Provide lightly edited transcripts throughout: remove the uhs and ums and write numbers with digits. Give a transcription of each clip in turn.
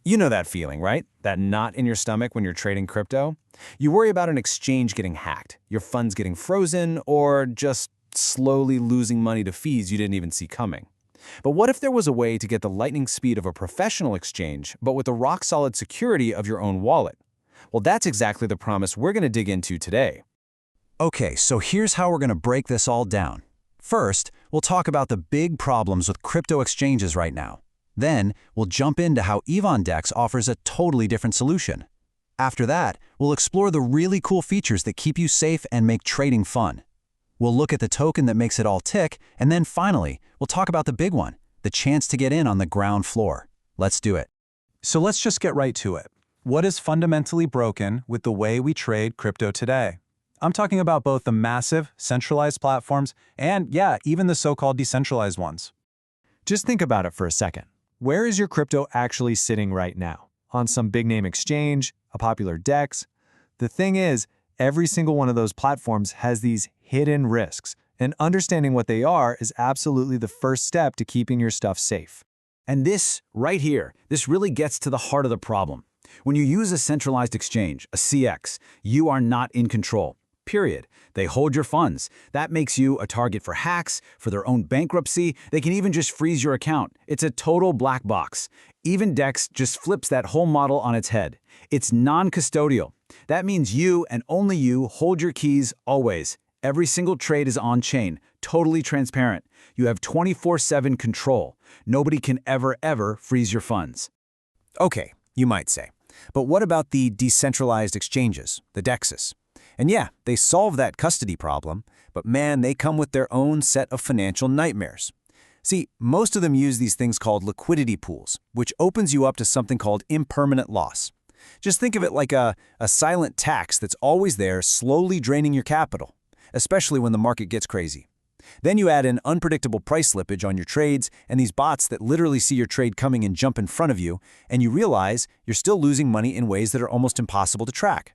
You know that feeling, right? That knot in your stomach when you're trading crypto? You worry about an exchange getting hacked, your funds getting frozen, or just slowly losing money to fees you didn't even see coming. But what if there was a way to get the lightning speed of a professional exchange, but with the rock-solid security of your own wallet? Well, that's exactly the promise we're going to dig into today. Okay, so here's how we're going to break this all down. First, we'll talk about the big problems with crypto exchanges right now. Then, we'll jump into how evonDex offers a totally different solution. After that, we'll explore the really cool features that keep you safe and make trading fun. We'll look at the token that makes it all tick, and then finally, we'll talk about the big one, the chance to get in on the ground floor. Let's do it. So let's just get right to it. What is fundamentally broken with the way we trade crypto today? I'm talking about both the massive, centralized platforms and, yeah, even the so-called decentralized ones. Just think about it for a second. Where is your crypto actually sitting right now? On some big-name exchange, a popular DEX? The thing is, every single one of those platforms has these hidden risks, and understanding what they are is absolutely the first step to keeping your stuff safe. And this, right here, this really gets to the heart of the problem. When you use a centralized exchange, a CX, you are not in control. Period. They hold your funds. That makes you a target for hacks, for their own bankruptcy. They can even just freeze your account. It's a total black box. evonDex just flips that whole model on its head. It's non-custodial. That means you and only you hold your keys always. Every single trade is on-chain, totally transparent. You have 24/7 control. Nobody can ever freeze your funds. Okay, you might say. But what about the decentralized exchanges, the DEXs? And yeah, they solve that custody problem, but man, they come with their own set of financial nightmares. See, most of them use these things called liquidity pools, which opens you up to something called impermanent loss. Just think of it like a silent tax that's always there, slowly draining your capital, especially when the market gets crazy. Then you add an unpredictable price slippage on your trades and these bots that literally see your trade coming and jump in front of you, and you realize you're still losing money in ways that are almost impossible to track.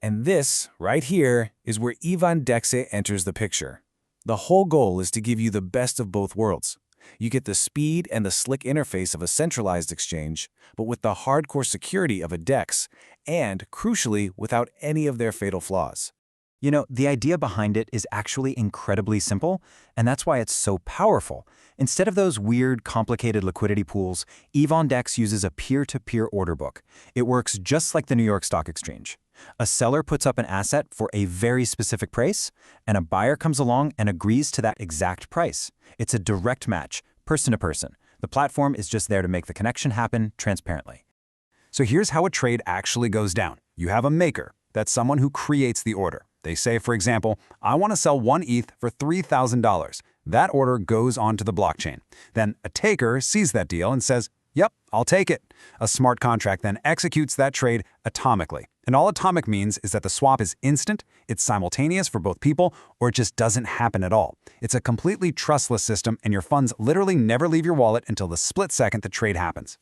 And this, right here, is where evonDex enters the picture. The whole goal is to give you the best of both worlds. You get the speed and the slick interface of a centralized exchange, but with the hardcore security of a DEX, and, crucially, without any of their fatal flaws. You know, the idea behind it is actually incredibly simple, and that's why it's so powerful. Instead of those weird, complicated liquidity pools, evonDex uses a peer-to-peer order book. It works just like the New York Stock Exchange. A seller puts up an asset for a very specific price, and a buyer comes along and agrees to that exact price. It's a direct match, person to person. The platform is just there to make the connection happen transparently. So here's how a trade actually goes down. You have a maker. That's someone who creates the order. They say, for example, I want to sell 1 ETH for $3,000. That order goes onto the blockchain. Then a taker sees that deal and says, yep, I'll take it. A smart contract then executes that trade atomically. And all atomic means is that the swap is instant, it's simultaneous for both people, or it just doesn't happen at all. It's a completely trustless system, and your funds literally never leave your wallet until the split second the trade happens.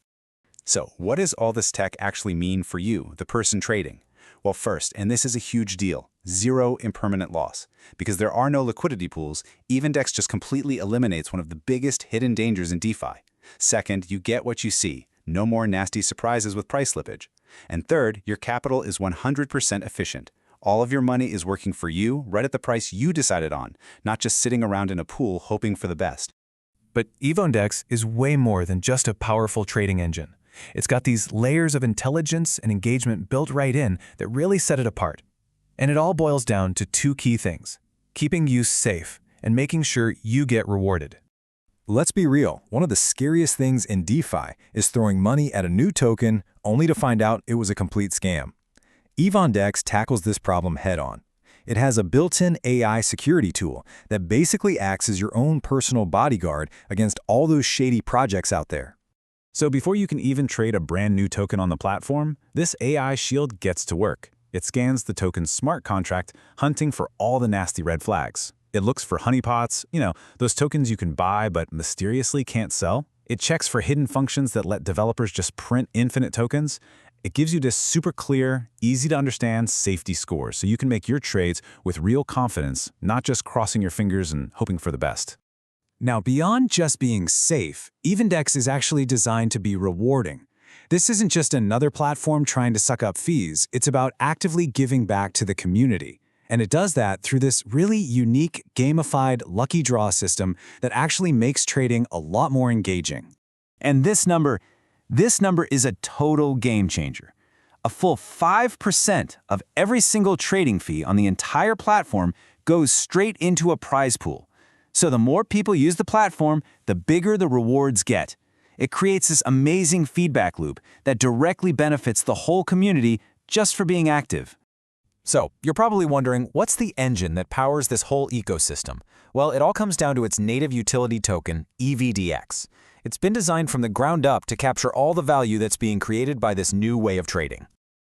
So, what does all this tech actually mean for you, the person trading? Well, first, and this is a huge deal, zero impermanent loss. Because there are no liquidity pools, evonDex just completely eliminates one of the biggest hidden dangers in DeFi. Second, you get what you see. No more nasty surprises with price slippage. And third, your capital is 100% efficient. All of your money is working for you right at the price you decided on, not just sitting around in a pool hoping for the best. But evonDex is way more than just a powerful trading engine. It's got these layers of intelligence and engagement built right in that really set it apart. And it all boils down to two key things: keeping you safe and making sure you get rewarded. Let's be real, one of the scariest things in DeFi is throwing money at a new token only to find out it was a complete scam. evonDex tackles this problem head-on. It has a built-in AI security tool that basically acts as your own personal bodyguard against all those shady projects out there. So before you can even trade a brand new token on the platform, this AI shield gets to work. It scans the token's smart contract, hunting for all the nasty red flags. It looks for honeypots, those tokens you can buy but mysteriously can't sell. It checks for hidden functions that let developers just print infinite tokens. It gives you this super clear, easy to understand safety score so you can make your trades with real confidence, not just crossing your fingers and hoping for the best. Now, beyond just being safe, evonDex is actually designed to be rewarding. This isn't just another platform trying to suck up fees, it's about actively giving back to the community. And it does that through this really unique, gamified, lucky draw system that actually makes trading a lot more engaging. And this number is a total game changer. A full 5% of every single trading fee on the entire platform goes straight into a prize pool. So the more people use the platform, the bigger the rewards get. It creates this amazing feedback loop that directly benefits the whole community just for being active. So, you're probably wondering, what's the engine that powers this whole ecosystem? Well, it all comes down to its native utility token, evonDex. It's been designed from the ground up to capture all the value that's being created by this new way of trading.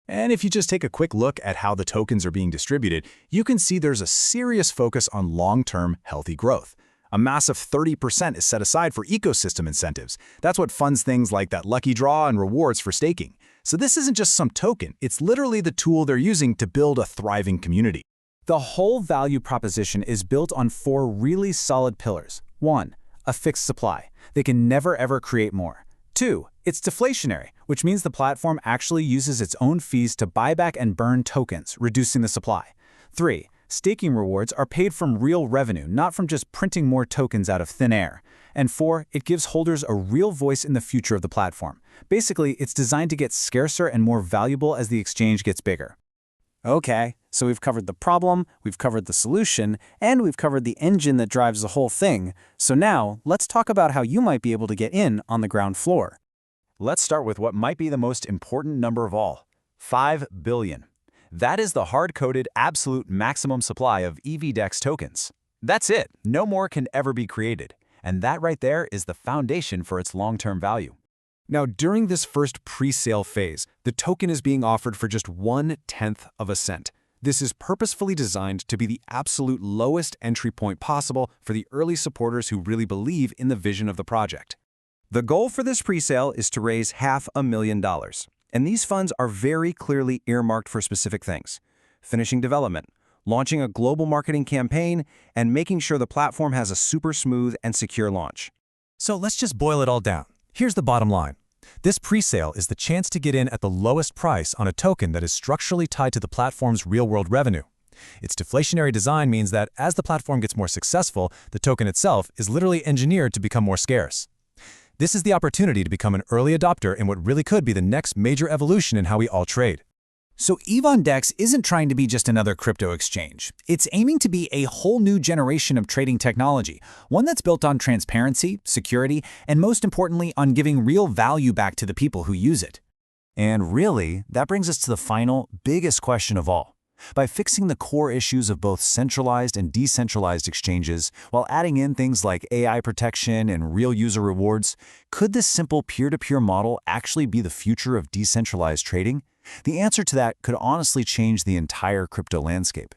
And if you just take a quick look at how the tokens are being distributed, you can see there's a serious focus on long-term, healthy growth. A massive 30% is set aside for ecosystem incentives. That's what funds things like that lucky draw and rewards for staking. So this isn't just some token, it's literally the tool they're using to build a thriving community. The whole value proposition is built on 4 really solid pillars. 1, a fixed supply. They can never ever create more. 2, it's deflationary, which means the platform actually uses its own fees to buy back and burn tokens, reducing the supply. 3, staking rewards are paid from real revenue, not from just printing more tokens out of thin air. And 4, it gives holders a real voice in the future of the platform. Basically, it's designed to get scarcer and more valuable as the exchange gets bigger. Okay, so we've covered the problem, we've covered the solution, and we've covered the engine that drives the whole thing. So now, let's talk about how you might be able to get in on the ground floor. Let's start with what might be the most important number of all, 5 billion. That is the hard-coded absolute maximum supply of evonDex tokens. That's it, no more can ever be created. And that right there is the foundation for its long-term value. Now, during this first pre-sale phase, the token is being offered for just 1/10 of a cent. This is purposefully designed to be the absolute lowest entry point possible for the early supporters who really believe in the vision of the project. The goal for this pre-sale is to raise $500,000, and these funds are very clearly earmarked for specific things: finishing development, launching a global marketing campaign, and making sure the platform has a super smooth and secure launch. So let's just boil it all down. Here's the bottom line. This pre-sale is the chance to get in at the lowest price on a token that is structurally tied to the platform's real-world revenue. Its deflationary design means that as the platform gets more successful, the token itself is literally engineered to become more scarce. This is the opportunity to become an early adopter in what really could be the next major evolution in how we all trade. So evonDex isn't trying to be just another crypto exchange. It's aiming to be a whole new generation of trading technology, one that's built on transparency, security, and most importantly, on giving real value back to the people who use it. And really, that brings us to the final, biggest question of all. By fixing the core issues of both centralized and decentralized exchanges, while adding in things like AI protection and real user rewards, could this simple peer-to-peer model actually be the future of decentralized trading? The answer to that could honestly change the entire crypto landscape.